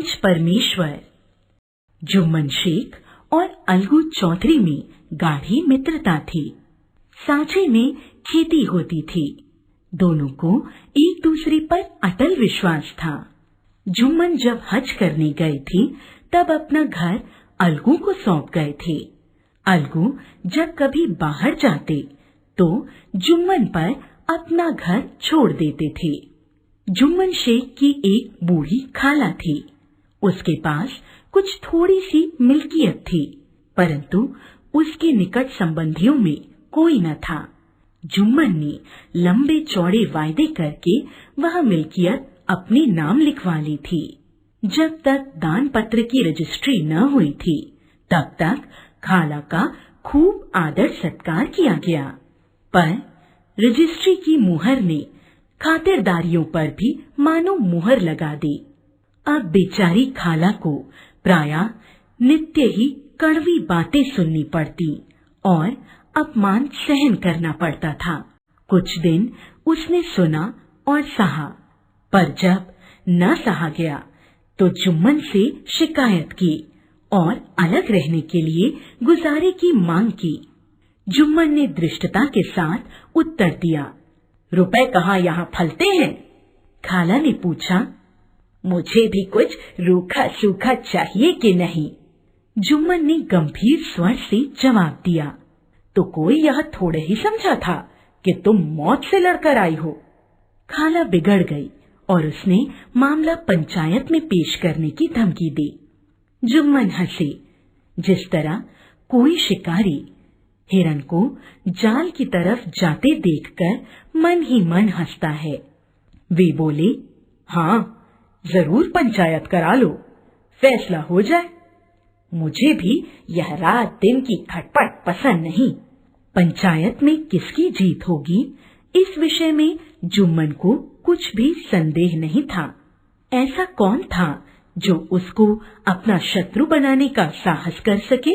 पंच परमेश्वर। जुम्मन शेख और अलगू चौधरी में गाढ़ी मित्रता थी। सांचे में खेती होती थी। दोनों को एक दूसरे पर अटल विश्वास था। जुम्मन जब हज करने गए थे तब अपना घर अलगू को सौंप गए थे। अलगू जब कभी बाहर जाते तो जुम्मन पर अपना घर छोड़ देते थे। जुम्मन शेख की एक बूढ़ी खाला थी। उसके पास कुछ थोड़ी सी मिल्कियत थी, परंतु उसके निकट संबंधियों में कोई न था। जुम्मन ने लंबे चौड़े वायदे करके वह मिल्कियत अपने नाम लिखवा ली थी। जब तक दान पत्र की रजिस्ट्री न हुई थी तब तक खाला का खूब आदर सत्कार किया गया, पर रजिस्ट्री की मुहर ने खातिरदारियों पर भी मानो मुहर लगा दी। अब बेचारी खाला को प्रायः नित्य ही कड़वी बातें सुननी पड़ती और अपमान सहन करना पड़ता था। कुछ दिन उसने सुना और सहा, पर जब न सहा गया तो जुम्मन से शिकायत की और अलग रहने के लिए गुजारे की मांग की। जुम्मन ने धृष्टता के साथ उत्तर दिया, रुपए कहाँ यहाँ फलते हैं? खाला ने पूछा, मुझे भी कुछ रूखा सूखा चाहिए कि नहीं? जुम्मन ने गंभीर स्वर से जवाब दिया, तो कोई यह थोड़े ही समझा था कि तुम मौत से लड़कर आई हो। खाला बिगड़ गई और उसने मामला पंचायत में पेश करने की धमकी दी। जुम्मन हंसे, जिस तरह कोई शिकारी हिरन को जाल की तरफ जाते देखकर मन ही मन हंसता है। वे बोले, हाँ, जरूर पंचायत करा लो, फैसला हो जाए। मुझे भी यह रात दिन की खटपट पसंद नहीं। पंचायत में किसकी जीत होगी, इस विषय में जुम्मन को कुछ भी संदेह नहीं था। ऐसा कौन था जो उसको अपना शत्रु बनाने का साहस कर सके?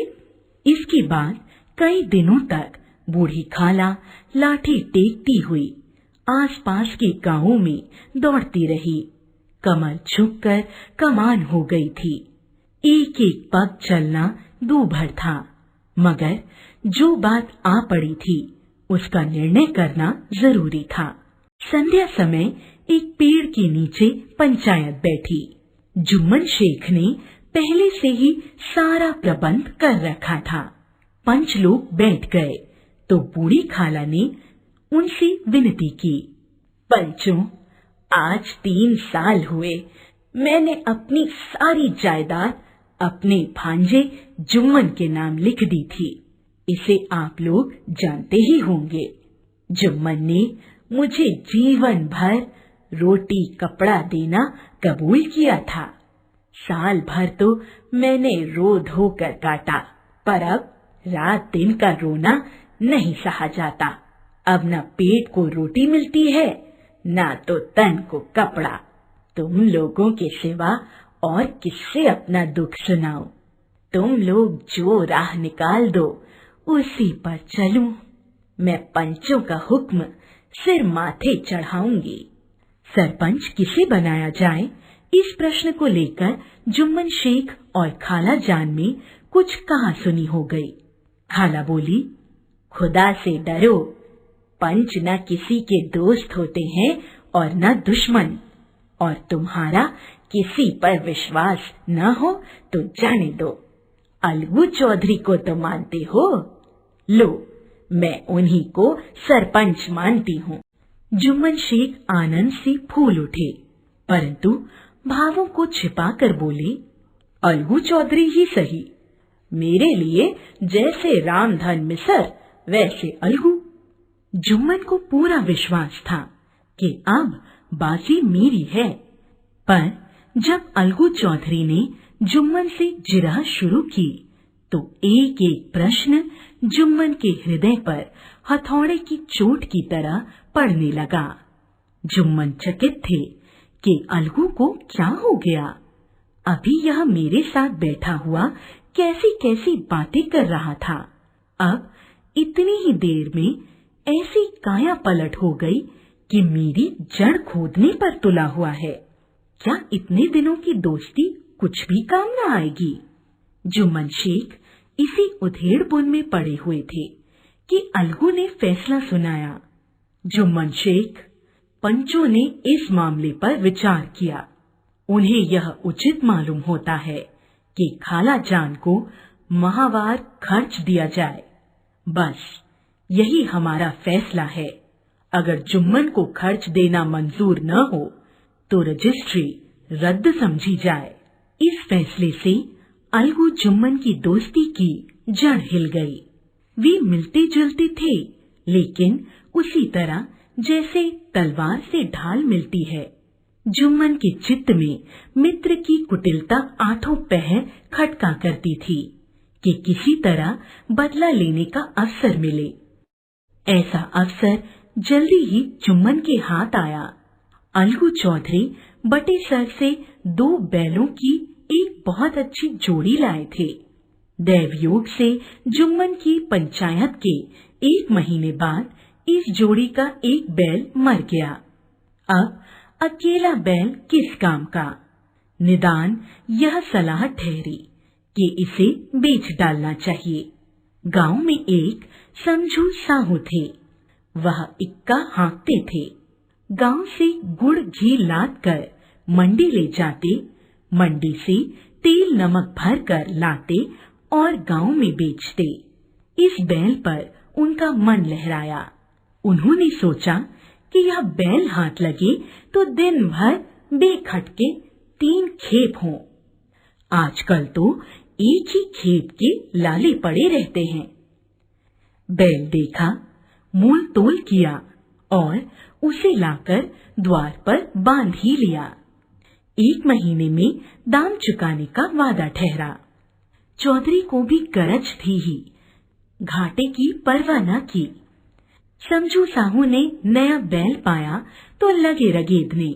इसके बाद कई दिनों तक बूढ़ी खाला लाठी टेकती हुई आसपास के गांवों में दौड़ती रही। कमर झुककर कमान हो गई थी। एक एक पग चलना दूभर था, मगर जो बात आ पड़ी थी उसका निर्णय करना जरूरी था। संध्या समय एक पेड़ के नीचे पंचायत बैठी। जुम्मन शेख ने पहले से ही सारा प्रबंध कर रखा था। पंच लोग बैठ गए तो बूढ़ी खाला ने उनसे विनती की, पंचों, आज 3 साल हुए मैंने अपनी सारी जायदाद अपने भांजे जुम्मन के नाम लिख दी थी। इसे आप लोग जानते ही होंगे। जुम्मन ने मुझे जीवन भर रोटी कपड़ा देना कबूल किया था। साल भर तो मैंने रो धो कर काटा, पर अब रात दिन का रोना नहीं सहा जाता। अब न पेट को रोटी मिलती है, न तो तन को कपड़ा। तुम लोगों के सिवा और किससे अपना दुख सुनाऊं? तुम लोग जो राह निकाल दो उसी पर चलूं। मैं पंचों का हुक्म सिर माथे चढ़ाऊंगी। सरपंच किसे बनाया जाए, इस प्रश्न को लेकर जुम्मन शेख और खाला जान में कुछ कहा सुनी हो गई। खाला बोली, खुदा से डरो। पंच न किसी के दोस्त होते हैं और न दुश्मन, और तुम्हारा किसी पर विश्वास न हो तो जाने दो। अलगू चौधरी को तो मानते हो, लो मैं उन्हीं को सरपंच मानती हूँ। जुम्मन शेख आनंद से फूल उठे, परंतु भावों को छिपाकर बोले, अलगू चौधरी ही सही। मेरे लिए जैसे रामधन मिसर वैसे अलगू। जुम्मन को पूरा विश्वास था कि अब बाजी मेरी है, पर जब अलगू चौधरी ने जुम्मन से जिरह शुरू की तो एक एक प्रश्न जुम्मन के हृदय पर हथौड़े की चोट की तरह पड़ने लगा। जुम्मन चकित थे कि अलगू को क्या हो गया। अभी यह मेरे साथ बैठा हुआ कैसी कैसी बातें कर रहा था, अब इतनी ही देर में ऐसी काया पलट हो गई कि मेरी जड़ खोदने पर तुला हुआ है। क्या इतने दिनों की दोस्ती कुछ भी काम न आएगी। जुम्मन शेख इसी उधेड़बुन में पड़े हुए थे कि अलगू ने फैसला सुनाया। जुम्मन शेख पंचों ने इस मामले पर विचार किया। उन्हें यह उचित मालूम होता है कि खाला जान को माहवार खर्च दिया जाए। बस यही हमारा फैसला है। अगर जुम्मन को खर्च देना मंजूर न हो तो रजिस्ट्री रद्द समझी जाए। इस फैसले से अलगू जुम्मन की दोस्ती की जड़ हिल गई। वे मिलते जुलते थे, लेकिन उसी तरह जैसे तलवार से ढाल मिलती है। जुम्मन के चित्त में मित्र की कुटिलता आठों पहर खटका करती थी कि किसी तरह बदला लेने का अवसर मिले। ऐसा अवसर जल्दी ही जुम्मन के हाथ आया। अलगू चौधरी बटे सर से 2 बैलों की एक बहुत अच्छी जोड़ी लाए थे। दैवयोग से जुम्मन की पंचायत के 1 महीने बाद इस जोड़ी का एक बैल मर गया। अब अकेला बैल किस काम का? निदान यह सलाह ठहरी कि इसे बेच डालना चाहिए। गांव में एक समझू साहू थे। वह इक्का हाँकते थे। गांव से गुड़ घी लाद कर मंडी ले जाते, मंडी से तेल नमक भर कर लाते और गांव में बेचते। इस बैल पर उनका मन लहराया। उन्होंने सोचा कि यह बैल हाथ लगे तो दिन भर बेखटके 3 खेप हों। आजकल तो एक ही खेप के लाले पड़े रहते हैं। बैल देखा, मोल तोल किया और उसे लाकर द्वार पर बांध ही लिया। 1 महीने में दाम चुकाने का वादा ठहरा। चौधरी को भी गरज थी ही, घाटे की परवाह न की। समझू साहू ने नया बैल पाया तो लगे रगेदने।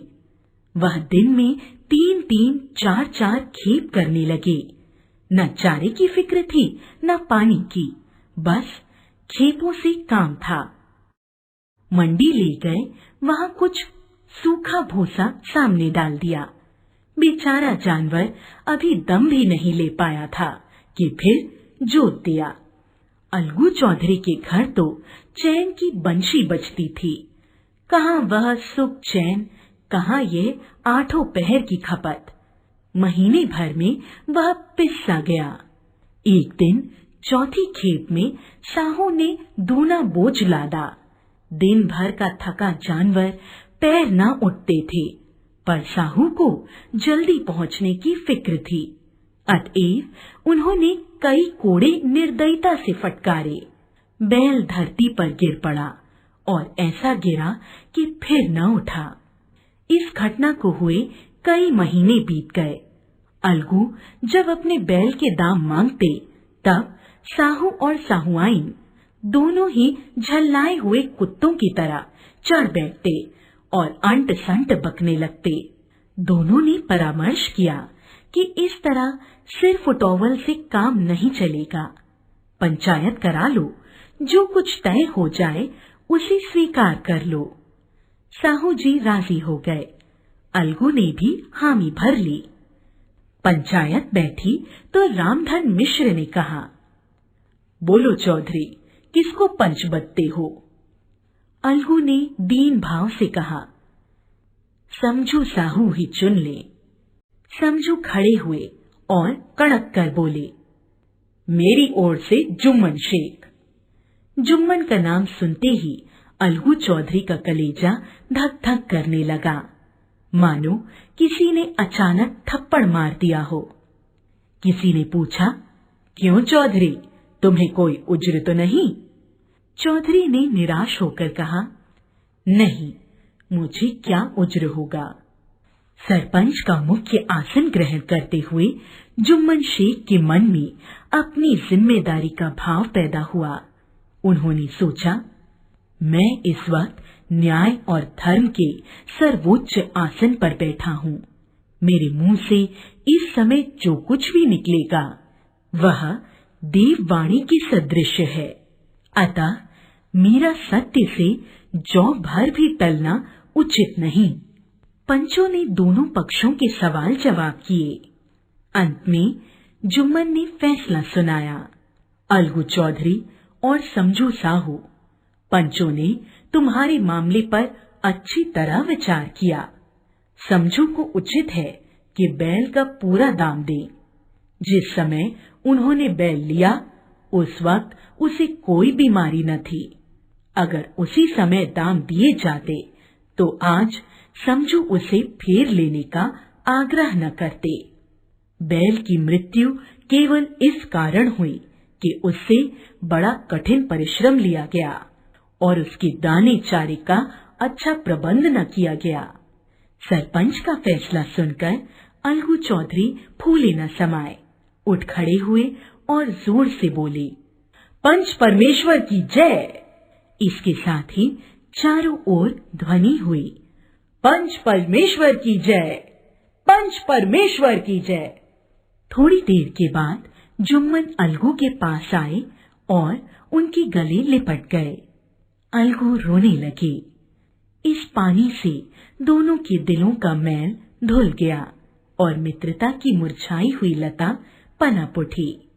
वह दिन में 3-3, 4-4 खेप करने लगे। न चारे की फिक्र थी न पानी की, बस खेपों से काम था। मंडी ले गए, वहां कुछ सूखा भूसा सामने डाल दिया। बेचारा जानवर अभी दम भी नहीं ले पाया था कि फिर जोत दिया। अलगू चौधरी के घर तो चैन की बंशी बजती थी। कहाँ वह सुख चैन, कहाँ ये 8 पहर की खपत। महीने भर में वह पिस्सा गया। एक दिन चौथी खेप में साहू ने दूना बोझ लादा। दिन भर का थका जानवर पैर न उठते थे, पर साहू को जल्दी पहुंचने की फिक्र थी। अतएव उन्होंने कई कोड़े निर्दयता से फटकारे। बैल धरती पर गिर पड़ा और ऐसा गिरा कि फिर न उठा। इस घटना को हुए कई महीने बीत गए। अलगू जब अपने बैल के दाम मांगते, तब साहू और साहुआइन दोनों ही झल्लाए हुए कुत्तों की तरह चढ़ बैठते और अंट संट बकने लगते। दोनों ने परामर्श किया कि इस तरह सिर फुटौवल से काम नहीं चलेगा। पंचायत करा लो, जो कुछ तय हो जाए उसे स्वीकार कर लो। साहू जी राजी हो गए। अलगू ने भी हामी भर ली। पंचायत बैठी तो रामधन मिश्र ने कहा, बोलो चौधरी, किसको पंच बदते हो? अलगू ने दीन भाव से कहा, समझू साहू ही चुन ले। समझू खड़े हुए और कड़क कर बोले, मेरी ओर से जुम्मन शेख। जुम्मन का नाम सुनते ही अलगू चौधरी का कलेजा धक धक करने लगा, मानो किसी ने अचानक थप्पड़ मार दिया हो। किसी ने पूछा, क्यों चौधरी, तुम्हें कोई उज्र तो नहीं? चौधरी ने निराश होकर कहा, नहीं, मुझे क्या उज्र होगा। सरपंच का मुख्य आसन ग्रहण करते हुए जुम्मन शेख के मन में अपनी जिम्मेदारी का भाव पैदा हुआ। उन्होंने सोचा, मैं इस वक्त न्याय और धर्म के सर्वोच्च आसन पर बैठा हूँ। मेरे मुंह से इस समय जो कुछ भी निकलेगा वह देववाणी के सदृश है। अतः मेरा सत्य से जौ भर भी टलना उचित नहीं। पंचों ने दोनों पक्षों के सवाल जवाब किए। अंत में जुम्मन ने फैसला सुनाया। अलगू चौधरी और समझू साहू, पंचों ने तुम्हारे मामले पर अच्छी तरह विचार किया। समझू को उचित है कि बैल का पूरा दाम दें। जिस समय उन्होंने बैल लिया उस वक्त उसे कोई बीमारी न थी। अगर उसी समय दाम दिए जाते तो आज समझू उसे फेर लेने का आग्रह न करते। बैल की मृत्यु केवल इस कारण हुई कि उससे बड़ा कठिन परिश्रम लिया गया और उसके दाने चारे का अच्छा प्रबंध न किया गया। सरपंच का फैसला सुनकर अलगू चौधरी फूले न समाये, उठ खड़े हुए और जोर से बोले, पंच परमेश्वर की जय। इसके साथ ही चारों ओर ध्वनि हुई, पंच परमेश्वर की जय, पंच परमेश्वर की जय। थोड़ी देर के बाद जुम्मन अलगू के पास आए और उनके गले लिपट गए। अलगू रोने लगे। इस पानी से दोनों के दिलों का मैल धुल गया और मित्रता की मुरझाई हुई लता पनप उठी।